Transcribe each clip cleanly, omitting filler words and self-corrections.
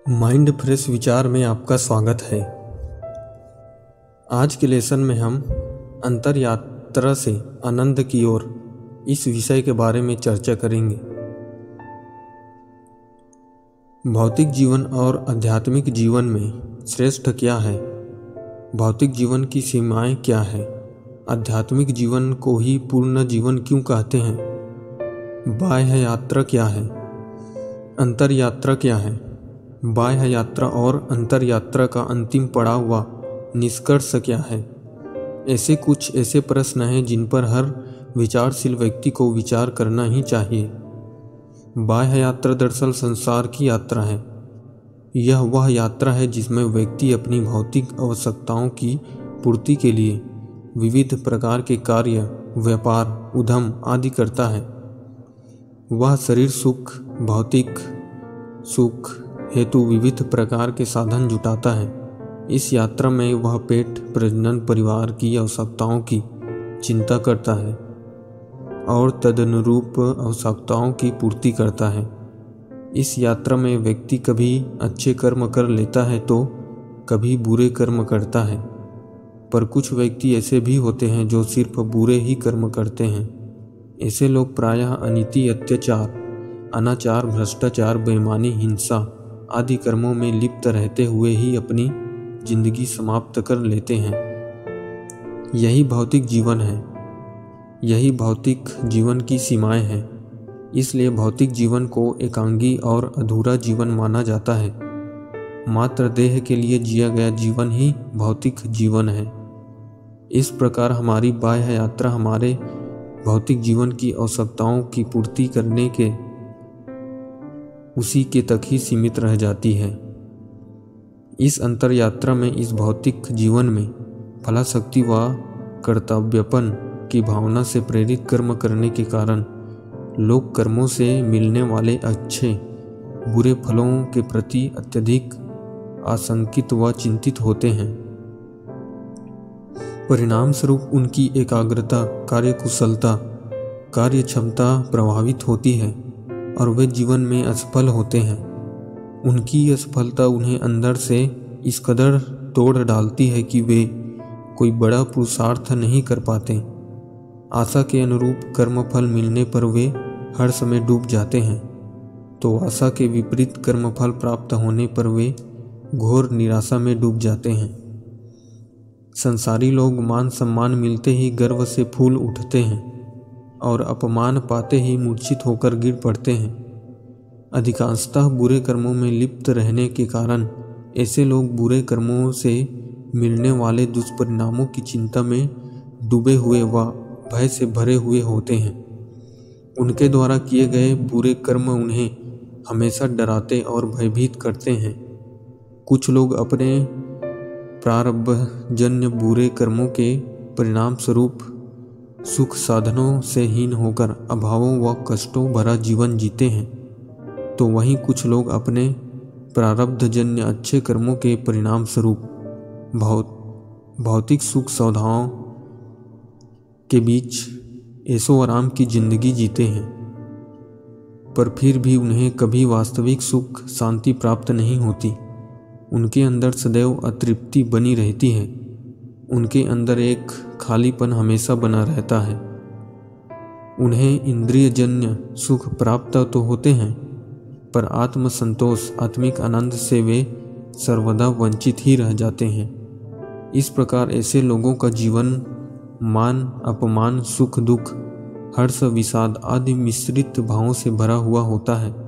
Mind fresh विचार में आपका स्वागत है। आज के लेसन में हम अंतर यात्रा से आनंद की ओर इस विषय के बारे में चर्चा करेंगे। भौतिक जीवन और आध्यात्मिक जीवन में श्रेष्ठ क्या है? भौतिक जीवन की सीमाएं क्या है? आध्यात्मिक जीवन को ही पूर्ण जीवन क्यों कहते हैं? बाह्य यात्रा क्या है? अंतर यात्रा क्या है? बाह्य यात्रा और अंतर यात्रा का अंतिम पड़ाव व निष्कर्ष क्या है? ऐसे प्रश्न हैं जिन पर हर विचारशील व्यक्ति को विचार करना ही चाहिए। बाह्य यात्रा दरअसल संसार की यात्रा है। यह वह यात्रा है जिसमें व्यक्ति अपनी भौतिक आवश्यकताओं की पूर्ति के लिए विविध प्रकार के कार्य, व्यापार, उद्यम आदि करता है। वह शरीर सुख, भौतिक सुख हेतु विविध प्रकार के साधन जुटाता है। इस यात्रा में वह पेट, प्रजनन, परिवार की आवश्यकताओं की चिंता करता है और तदनुरूप आवश्यकताओं की पूर्ति करता है। इस यात्रा में व्यक्ति कभी अच्छे कर्म कर लेता है तो कभी बुरे कर्म करता है, पर कुछ व्यक्ति ऐसे भी होते हैं जो सिर्फ बुरे ही कर्म करते हैं। ऐसे लोग प्रायः अनीति, अत्याचार, अनाचार, भ्रष्टाचार, बेईमानी, हिंसा आदि कर्मों में लिप्त रहते हुए ही अपनी जिंदगी समाप्त कर लेते हैं। यही भौतिक जीवन है, यही भौतिक जीवन की सीमाएं हैं। इसलिए भौतिक जीवन को एकांगी और अधूरा जीवन माना जाता है। मात्र देह के लिए जिया गया जीवन ही भौतिक जीवन है। इस प्रकार हमारी बाह्य यात्रा हमारे भौतिक जीवन की आवश्यकताओं की पूर्ति करने के उसी के तक ही सीमित रह जाती है। इस अंतर यात्रा में, इस भौतिक जीवन में फलाशक्ति व कर्तव्यपन की भावना से प्रेरित कर्म करने के कारण लोग कर्मों से मिलने वाले अच्छे बुरे फलों के प्रति अत्यधिक आशंकित व चिंतित होते हैं। परिणाम स्वरूप उनकी एकाग्रता, कार्यकुशलता, कार्य क्षमता प्रभावित होती है और वे जीवन में असफल होते हैं। उनकी असफलता उन्हें अंदर से इस कदर तोड़ डालती है कि वे कोई बड़ा पुरुषार्थ नहीं कर पाते। आशा के अनुरूप कर्मफल मिलने पर वे हर समय डूब जाते हैं, तो आशा के विपरीत कर्मफल प्राप्त होने पर वे घोर निराशा में डूब जाते हैं। संसारी लोग मान सम्मान मिलते ही गर्व से फूल उठते हैं और अपमान पाते ही मूर्छित होकर गिर पड़ते हैं। अधिकांशतः बुरे कर्मों में लिप्त रहने के कारण ऐसे लोग बुरे कर्मों से मिलने वाले दुष्परिणामों की चिंता में डूबे हुए व भय से भरे हुए होते हैं। उनके द्वारा किए गए बुरे कर्म उन्हें हमेशा डराते और भयभीत करते हैं। कुछ लोग अपने प्रारब्धजन्य बुरे कर्मों के परिणाम स्वरूप सुख साधनों से हीन होकर अभावों व कष्टों भरा जीवन जीते हैं, तो वहीं कुछ लोग अपने प्रारब्धजन्य अच्छे कर्मों के परिणाम स्वरूप भौतिक सुख सुविधाओं के बीच ऐशो आराम की जिंदगी जीते हैं, पर फिर भी उन्हें कभी वास्तविक सुख शांति प्राप्त नहीं होती। उनके अंदर सदैव अतृप्ति बनी रहती है। उनके अंदर एक खालीपन हमेशा बना रहता है। उन्हें इंद्रियजन्य सुख प्राप्त तो होते हैं, पर आत्म संतोष, आत्मिक आनंद से वे सर्वदा वंचित ही रह जाते हैं। इस प्रकार ऐसे लोगों का जीवन मान, अपमान, सुख, दुख, हर्ष, विषाद आदि मिश्रित भावों से भरा हुआ होता है।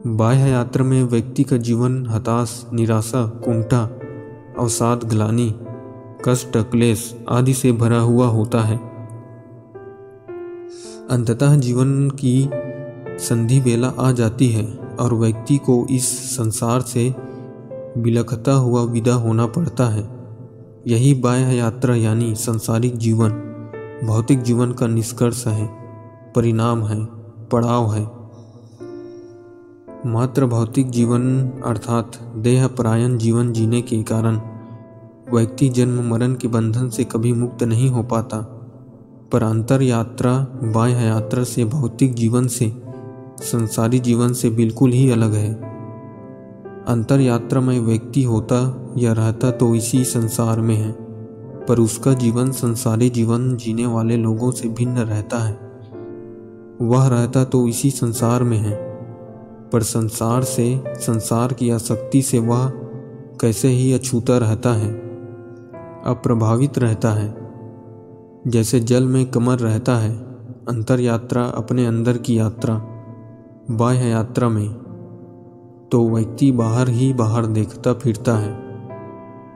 बाह्य यात्रा में व्यक्ति का जीवन हताश, निराशा, कुंठा, अवसाद, ग्लानि, कष्ट, क्लेश आदि से भरा हुआ होता है। अंततः जीवन की संधि बेला आ जाती है और व्यक्ति को इस संसार से बिलखता हुआ विदा होना पड़ता है। यही बाह्य यात्रा यानी सांसारिक जीवन भौतिक जीवन का निष्कर्ष है, परिणाम है, पड़ाव है। मात्र भौतिक जीवन अर्थात देहपरायण जीवन जीने के कारण व्यक्ति जन्म मरण के बंधन से कभी मुक्त नहीं हो पाता, पर अंतर यात्रा बाह्य यात्रा से, भौतिक जीवन से, संसारी जीवन से बिल्कुल ही अलग है। अंतर यात्रा में व्यक्ति होता या रहता तो इसी संसार में है, पर उसका जीवन संसारी जीवन जीने वाले लोगों से भिन्न रहता है। वह रहता तो इसी संसार में है, पर संसार से, संसार की आसक्ति से वह कैसे ही अछूता रहता है, अप्रभावित रहता है। जैसे जल में कमल रहता है। अंतर यात्रा अपने अंदर की यात्रा, बाह्य यात्रा में तो व्यक्ति बाहर ही बाहर देखता फिरता है।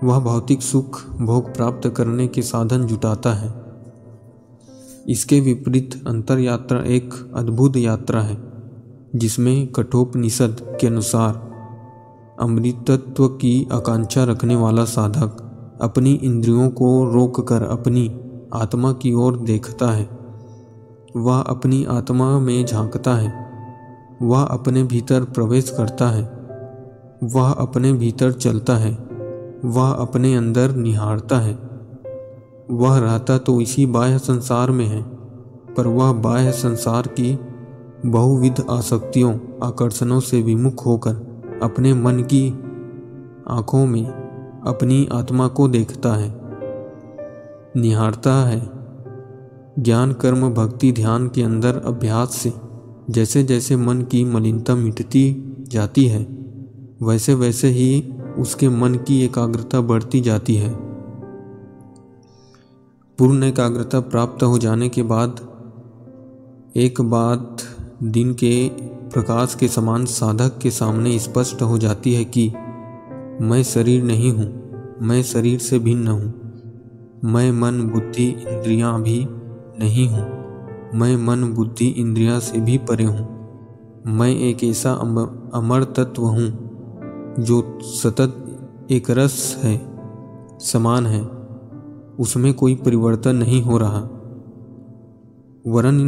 वह भौतिक सुख भोग प्राप्त करने के साधन जुटाता है। इसके विपरीत अंतर यात्रा एक अद्भुत यात्रा है, जिसमें कठोपनिषद के अनुसार अमृतत्व की आकांक्षा रखने वाला साधक अपनी इंद्रियों को रोककर अपनी आत्मा की ओर देखता है। वह अपनी आत्मा में झांकता है। वह अपने भीतर प्रवेश करता है। वह अपने भीतर चलता है। वह अपने अंदर निहारता है। वह रहता तो इसी बाह्य संसार में है, पर वह बाह्य संसार की बहुविध आसक्तियों, आकर्षणों से विमुख होकर अपने मन की आँखों में अपनी आत्मा को देखता है, निहारता है। ज्ञान कर्म भक्ति ध्यान के अंदर अभ्यास से जैसे जैसे मन की मलिनता मिटती जाती है, वैसे वैसे ही उसके मन की एकाग्रता बढ़ती जाती है। पूर्ण एकाग्रता प्राप्त हो जाने के बाद एक बात दिन के प्रकाश के समान साधक के सामने स्पष्ट हो जाती है कि मैं शरीर नहीं हूँ, मैं शरीर से भिन्न हूँ। मैं मन बुद्धि इंद्रियाँ भी नहीं हूँ, मैं मन बुद्धि इंद्रियाँ से भी परे हूँ। मैं एक ऐसा अमर तत्व हूँ जो सतत एक रस है, समान है, उसमें कोई परिवर्तन नहीं हो रहा। वरन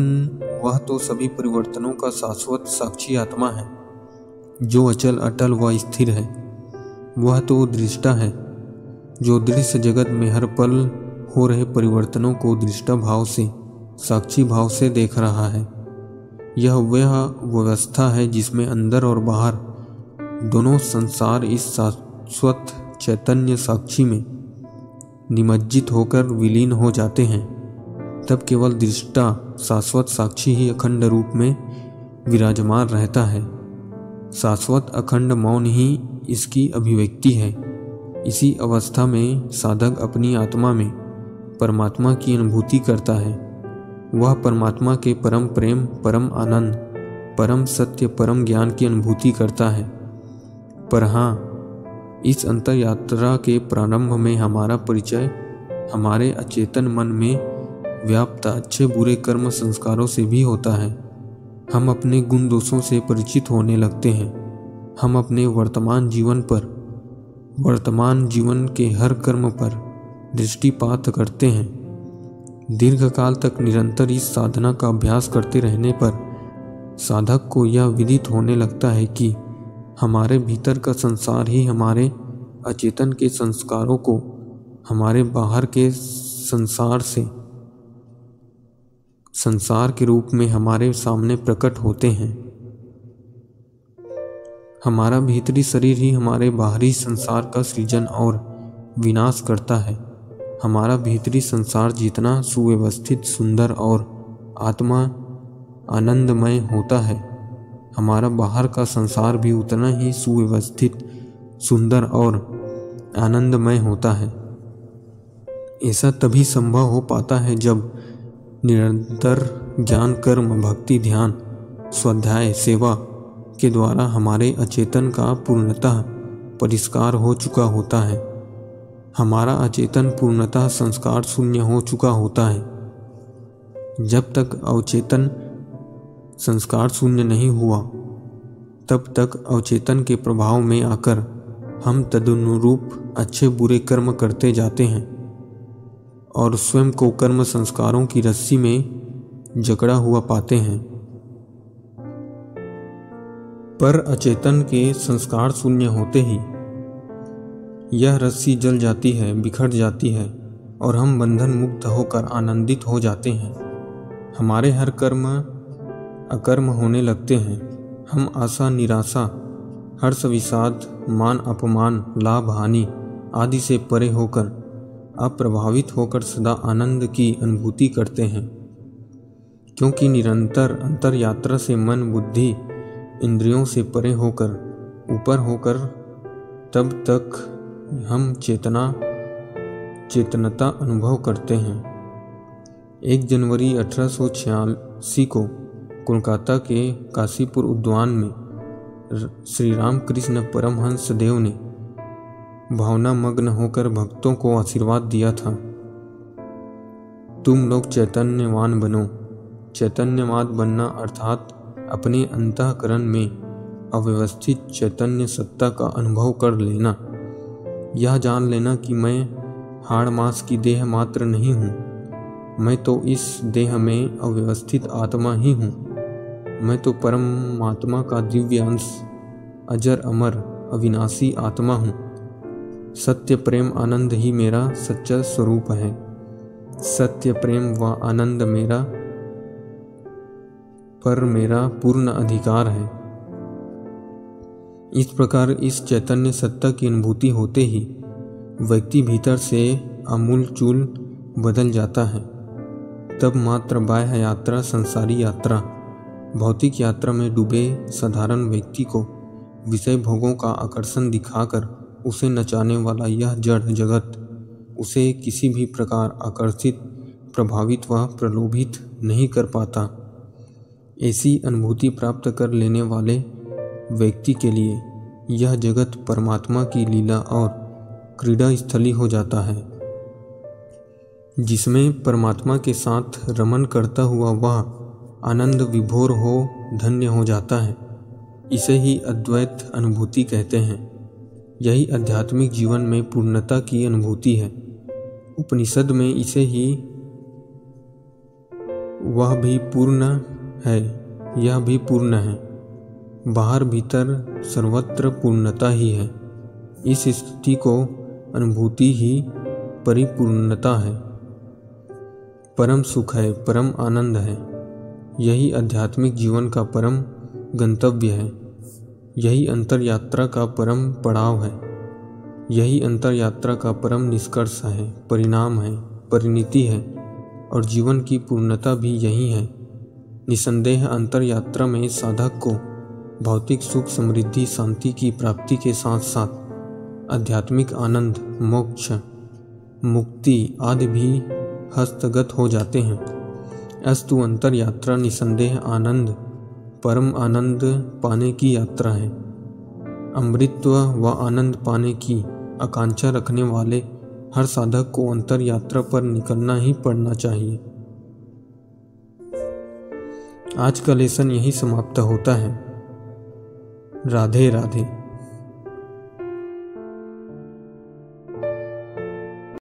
वह तो सभी परिवर्तनों का शाश्वत साक्षी आत्मा है, जो अचल अटल व स्थिर है। वह तो दृष्टा है, जो दृश्य जगत में हर पल हो रहे परिवर्तनों को दृष्टा भाव से, साक्षी भाव से देख रहा है। यह वह व्यवस्था है जिसमें अंदर और बाहर दोनों संसार इस शाश्वत चैतन्य साक्षी में निमज्जित होकर विलीन हो जाते हैं। तब केवल दृष्टा शाश्वत साक्षी ही अखंड रूप में विराजमान रहता है। शाश्वत अखंड मौन ही इसकी अभिव्यक्ति है। इसी अवस्था में साधक अपनी आत्मा में परमात्मा की अनुभूति करता है। वह परमात्मा के परम प्रेम, परम आनंद, परम सत्य, परम ज्ञान की अनुभूति करता है। पर हाँ, इस अंतर यात्रा के प्रारंभ में हमारा परिचय हमारे अचेतन मन में व्याप्त अच्छे बुरे कर्म संस्कारों से भी होता है। हम अपने गुण दोषों से परिचित होने लगते हैं। हम अपने वर्तमान जीवन पर, वर्तमान जीवन के हर कर्म पर दृष्टिपात करते हैं। दीर्घकाल तक निरंतर इस साधना का अभ्यास करते रहने पर साधक को यह विदित होने लगता है कि हमारे भीतर का संसार ही हमारे अचेतन के संस्कारों को हमारे बाहर के संसार से संसार के रूप में हमारे सामने प्रकट होते हैं। हमारा भीतरी शरीर ही हमारे बाहरी संसार का सृजन और विनाश करता है। हमारा भीतरी संसार जितना सुव्यवस्थित, सुंदर और आत्मा आनंदमय होता है, हमारा बाहर का संसार भी उतना ही सुव्यवस्थित, सुंदर और आनंदमय होता है। ऐसा तभी संभव हो पाता है जब निरंतर ज्ञान कर्म भक्ति ध्यान स्वाध्याय सेवा के द्वारा हमारे अचेतन का पूर्णतः परिष्कार हो चुका होता है। हमारा अचेतन पूर्णतः संस्कार शून्य हो चुका होता है। जब तक अवचेतन संस्कार शून्य नहीं हुआ, तब तक अवचेतन के प्रभाव में आकर हम तदनुरूप अच्छे बुरे कर्म करते जाते हैं और स्वयं को कर्म संस्कारों की रस्सी में जकड़ा हुआ पाते हैं। पर अचेतन के संस्कार शून्य होते ही यह रस्सी जल जाती है, बिखर जाती है और हम बंधन मुक्त होकर आनंदित हो जाते हैं। हमारे हर कर्म अकर्म होने लगते हैं। हम आशा निराशा, हर्ष विषाद मान अपमान, लाभ हानि आदि से परे होकर, अप्रभावित होकर सदा आनंद की अनुभूति करते हैं। क्योंकि निरंतर अंतर यात्रा से मन, बुद्धि, इंद्रियों से परे होकर, ऊपर होकर, तब तक हम चेतनता अनुभव करते हैं। 1 जनवरी 1886 को कोलकाता के काशीपुर उद्यान में श्री रामकृष्ण परमहंस देव ने भावनामग्न होकर भक्तों को आशीर्वाद दिया था, तुम लोग चैतन्यवान बनो। चैतन्यवाद बनना अर्थात अपने अंतःकरण में अव्यवस्थित चैतन्य सत्ता का अनुभव कर लेना, यह जान लेना कि मैं हाड़ मांस की देह मात्र नहीं हूँ, मैं तो इस देह में अव्यवस्थित आत्मा ही हूँ। मैं तो परमात्मा का दिव्य अंश, अजर अमर अविनाशी आत्मा हूँ। सत्य प्रेम आनंद ही मेरा सच्चा स्वरूप है। सत्य प्रेम व आनंद मेरा पूर्ण अधिकार है। इस प्रकार इस चैतन्य सत्ता की अनुभूति होते ही व्यक्ति भीतर से आमूलचूल बदल जाता है। तब मात्र बाह्य यात्रा, संसारी यात्रा, भौतिक यात्रा में डूबे साधारण व्यक्ति को विषय भोगों का आकर्षण दिखाकर उसे नचाने वाला यह जड़ जगत उसे किसी भी प्रकार आकर्षित, प्रभावित व प्रलोभित नहीं कर पाता। ऐसी अनुभूति प्राप्त कर लेने वाले व्यक्ति के लिए यह जगत परमात्मा की लीला और क्रीड़ा स्थली हो जाता है, जिसमें परमात्मा के साथ रमन करता हुआ वह आनंद विभोर हो धन्य हो जाता है। इसे ही अद्वैत अनुभूति कहते हैं। यही आध्यात्मिक जीवन में पूर्णता की अनुभूति है। उपनिषद में इसे ही वह भी पूर्ण है, यह भी पूर्ण है, बाहर भीतर सर्वत्र पूर्णता ही है। इस स्थिति को अनुभूति ही परिपूर्णता है, परम सुख है, परम आनंद है। यही आध्यात्मिक जीवन का परम गंतव्य है। यही अंतर यात्रा का परम पड़ाव है। यही अंतर यात्रा का परम निष्कर्ष है, परिणाम है, परिणति है और जीवन की पूर्णता भी यही है। निसंदेह अंतर यात्रा में साधक को भौतिक सुख, समृद्धि, शांति की प्राप्ति के साथ साथ आध्यात्मिक आनंद, मोक्ष, मुक्ति आदि भी हस्तगत हो जाते हैं। अस्तु अंतर यात्रा निसंदेह आनंद, परम आनंद पाने की यात्रा है। अमृतत्व व आनंद पाने की आकांक्षा रखने वाले हर साधक को अंतर यात्रा पर निकलना ही पड़ना चाहिए। आज का लेसन यही समाप्त होता है। राधे राधे।